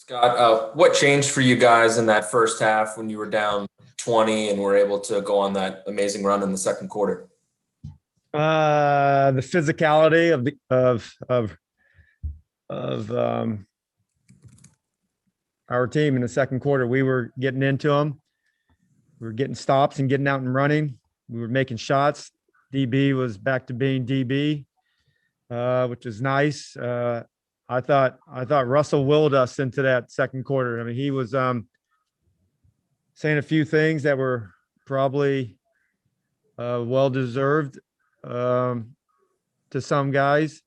Scott, what changed for you guys in that first half when you were down 20 and were able to go on that amazing run in the second quarter? The physicality of our team in the second quarter. We were getting into them. We were getting stops and getting out and running. We were making shots. DB was back to being DB, which is nice. I thought Russell willed us into that second quarter. I mean, he was saying a few things that were probably well deserved to some guys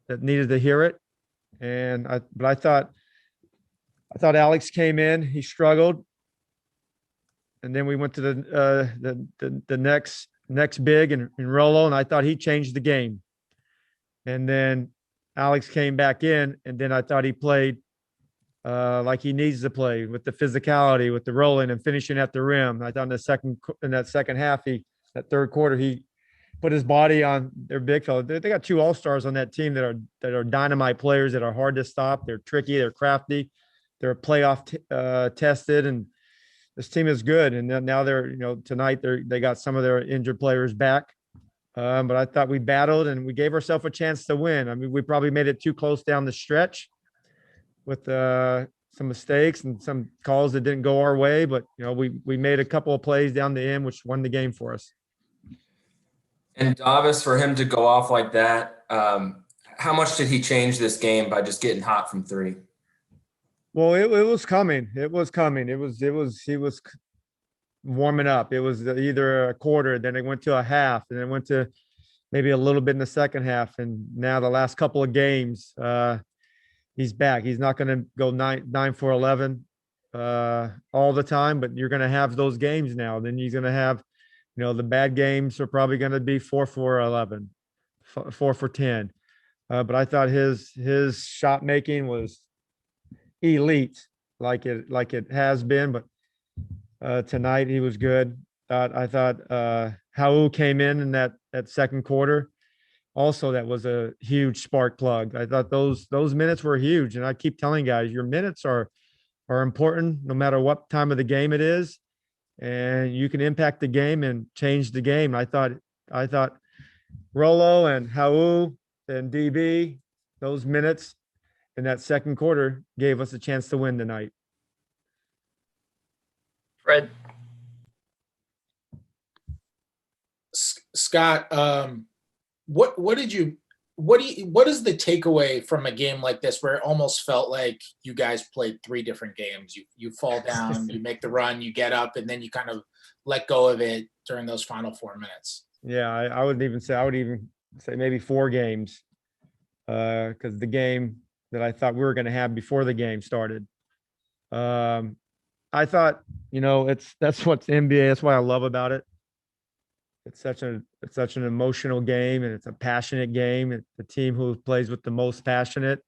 that needed to hear it. But I thought Alex came in, he struggled, and then we went to the next big and Rolo, and I thought he changed the game. And then Alex came back in, and then I thought he played like he needs to play, with the physicality, with the rolling and finishing at the rim. I thought in that second half, that third quarter, he put his body on their big fella. They got two all-stars on that team that are dynamite players, that are hard to stop. They're tricky, they're crafty, they're playoff tested, and this team is good. And then now tonight they got some of their injured players back. But I thought we battled and we gave ourselves a chance to win. I mean, we probably made it too close down the stretch with some mistakes and some calls that didn't go our way. But we made a couple of plays down the end, which won the game for us. And Davis, for him to go off like that, how much did he change this game by just getting hot from three? Well, it was coming. It was coming. He was warming up. It was either a quarter, then it went to a half, and then went to maybe a little bit in the second half. And now the last couple of games, he's back. He's not going to go 9 for 11 all the time, but you're going to have those games now. Then you're going to have, the bad games are probably going to be 4 for 11, 4 for 10. But I thought his shot making was elite, like it has been. But tonight he was good. I thought Hau came in that second quarter. Also, that was a huge spark plug. I thought those minutes were huge, and I keep telling guys, your minutes are important no matter what time of the game it is, and you can impact the game and change the game. I thought Rolo and Hau and DB, those minutes in that second quarter gave us a chance to win tonight. Fred. Scott, what is the takeaway from a game like this, where it almost felt like you guys played three different games? You fall down, you make the run, you get up, and then you kind of let go of it during those final 4 minutes. Yeah, I would even say maybe 4 games, because the game that I thought we were going to have before the game started. I thought, that's what's NBA. That's what I love about it. It's such an emotional game, and it's a passionate game. It's the team who plays with the most passionate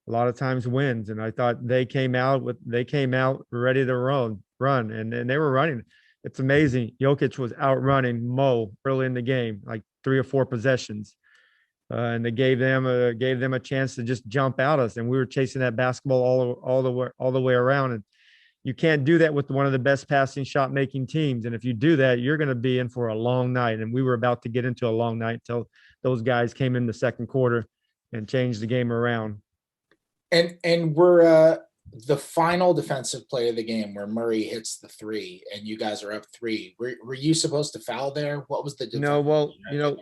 a lot of times wins. And I thought they came out ready to run, and they were running. It's amazing. Jokic was outrunning Mo early in the game, like 3 or 4 possessions. And they gave them a chance to just jump out us, and we were chasing that basketball all the way around. And you can't do that with one of the best passing shot making teams. And if you do that, you're going to be in for a long night. And we were about to get into a long night until those guys came in the second quarter and changed the game around. And we're the final defensive play of the game, where Murray hits the 3 and you guys are up 3. Were you supposed to foul there? What was the defense? No, well,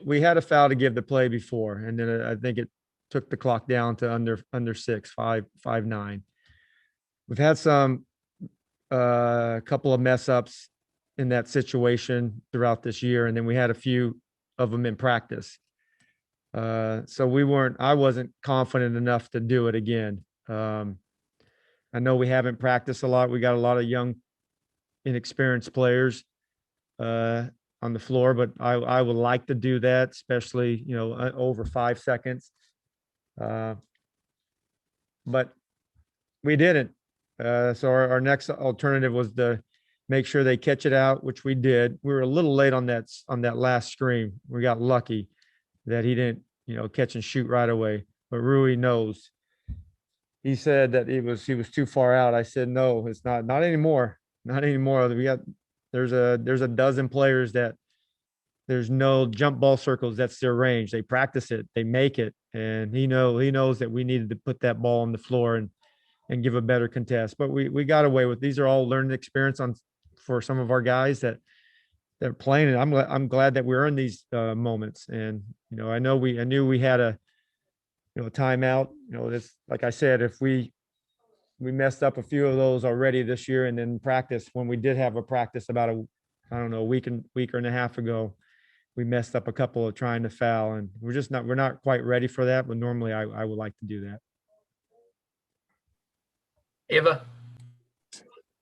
we had a foul to give the play before, and then I think it took the clock down to under 6, 5-9. We've had some couple of mess ups in that situation throughout this year, and then we had a few of them in practice. So I wasn't confident enough to do it again. I know we haven't practiced a lot. We got a lot of young, inexperienced players on the floor, but I would like to do that, especially, over 5 seconds. But we didn't. So our next alternative was to make sure they catch it out, which we did. We were a little late on that last screen. We got lucky that he didn't, catch and shoot right away. But Rui knows. he said that he was too far out. I said, no, it's not anymore. Not anymore. There's a dozen players that there's no jump ball circles. That's their range. They practice it, they make it. And he knows that we needed to put that ball on the floor and give a better contest. But we got away with, these are all learning experience for some of our guys that they're playing. And I'm glad that we're in these moments. And, I knew we had a timeout. This, like I said, if we messed up a few of those already this year, and then practice, when we did have a practice about a week and a half ago, we messed up a couple of trying to foul, and we're not quite ready for that. But normally I would like to do that. Ava.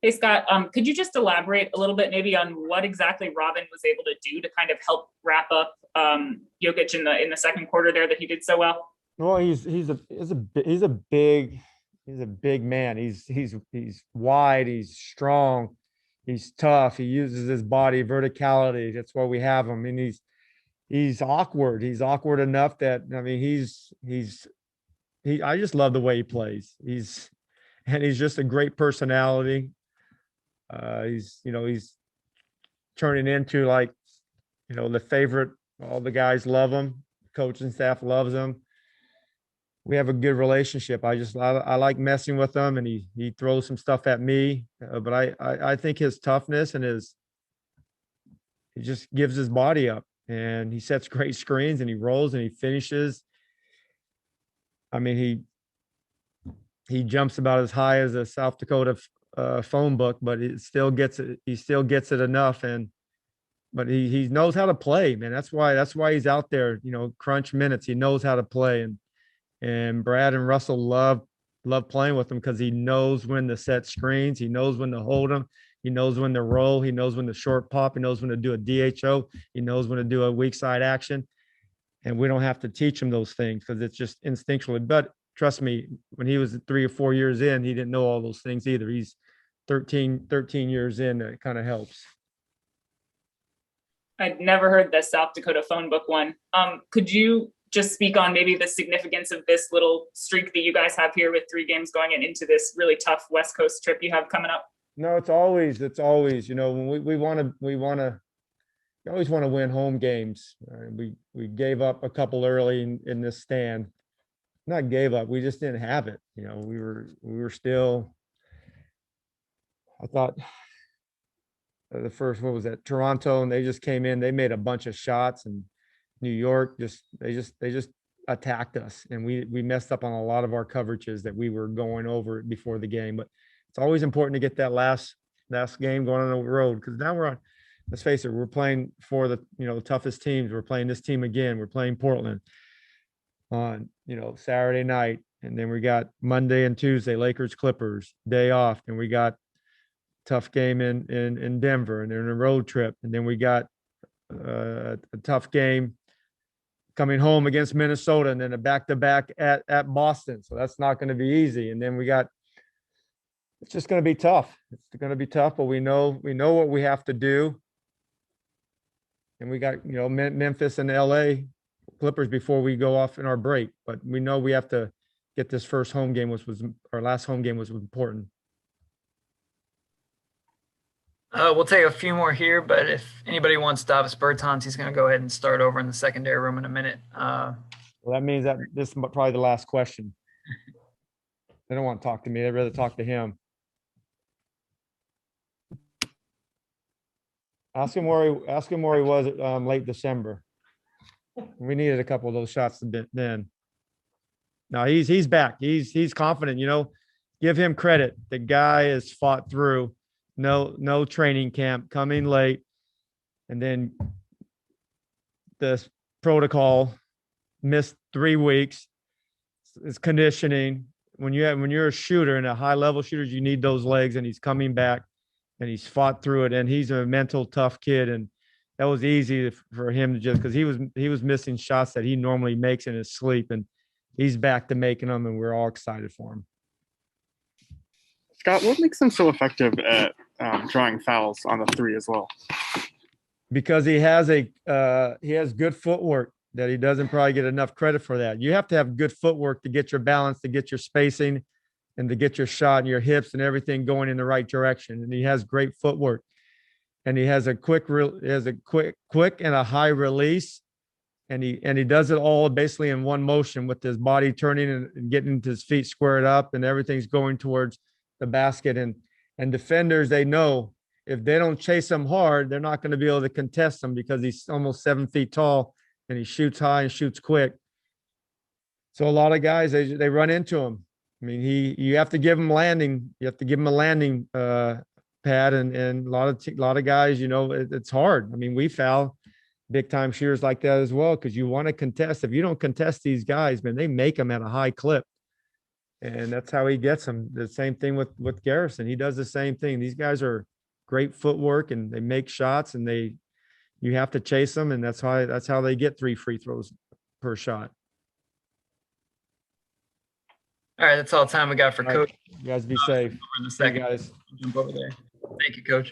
Hey, Scott, could you just elaborate a little bit maybe on what exactly Robin was able to do to kind of help wrap up Jokic in the second quarter there that he did so well? Well, he's a big man. He's wide, he's strong, he's tough. He uses his body, verticality. That's why we have him. And he's awkward. He's awkward enough that, I mean, I just love the way he plays. He's just a great personality. He's turning into, like, the favorite. All the guys love him. Coaching staff loves him. We have a good relationship. I like messing with him, and he throws some stuff at me. But I think his toughness and he just gives his body up, and he sets great screens, and he rolls and he finishes. I mean, he jumps about as high as a South Dakota phone book, but he still gets it enough. But he knows how to play, man. That's why he's out there, crunch minutes. He knows how to play. And Brad and Russell love playing with him because he knows when to set screens. He knows when to hold them. He knows when to roll. He knows when to short pop. He knows when to do a DHO. He knows when to do a weak side action. And we don't have to teach him those things because it's just instinctually. But trust me, when he was 3 or 4 years in, he didn't know all those things either. He's 13 years in. It kind of helps. I'd never heard the South Dakota phone book one. Could you just speak on maybe the significance of this little streak that you guys have here with 3 games going into this really tough West Coast trip you have coming up? No, it's always, when we always want to win home games. We gave up a couple early in this stand. Not gave up, we just didn't have it. We were still, I thought the first, what was that, Toronto, and they just came in, they made a bunch of shots, and New York they just attacked us, and we messed up on a lot of our coverages that we were going over before the game. But it's always important to get that last game going on the road, because now let's face it, we're playing for the toughest teams. We're playing this team again. We're playing Portland on Saturday night, and then we got Monday and Tuesday Lakers Clippers day off, and we got tough game in Denver, and then a road trip, and then we got a tough game coming home against Minnesota, and then a back-to-back at Boston. So that's not going to be easy. And then it's just going to be tough. It's going to be tough, but we know what we have to do. And we got, Memphis and LA Clippers before we go off in our break, but we know we have to get this first home game, which was our last home game, was important. We'll take a few more here, but if anybody wants Davis Bertans, he's going to go ahead and start over in the secondary room in a minute. Well, that means that this is probably the last question. They don't want to talk to me. They'd rather talk to him. Ask him where he was late December. We needed a couple of those shots then. No, he's back. He's confident. Give him credit. The guy has fought through. No training camp, coming late, and then the protocol, missed 3 weeks. It's conditioning. When you're a shooter and a high level shooter, you need those legs, and he's coming back, and he's fought through it, and he's a mental tough kid, and that was easy for him to just, because he was missing shots that he normally makes in his sleep, and he's back to making them, and we're all excited for him. Scott, what makes him so effective at drawing fouls on the 3 as well? Because he has good footwork that he doesn't probably get enough credit for that. You have to have good footwork to get your balance, to get your spacing, and to get your shot and your hips and everything going in the right direction. And he has great footwork, and he has a quick and a high release. And he does it all basically in one motion with his body turning and getting his feet squared up, and everything's going towards the basket. And defenders, they know if they don't chase him hard, they're not going to be able to contest him because he's almost 7 feet tall and he shoots high and shoots quick. So a lot of guys, they run into him. I mean, you have to give him landing. You have to give him a landing pad, and a lot of guys, you know, it's hard. I mean, we foul big time shooters like that as well, because you want to contest. If you don't contest these guys, man, they make them at a high clip, and that's how he gets them. The same thing with Garrison. He does the same thing. These guys are great footwork, and they make shots, and you have to chase them, and that's how they get 3 free throws per shot. All right, that's all the time we got for All right. Coach. You guys be safe. Over in the See you second, guys. jump over there. Thank you, Coach.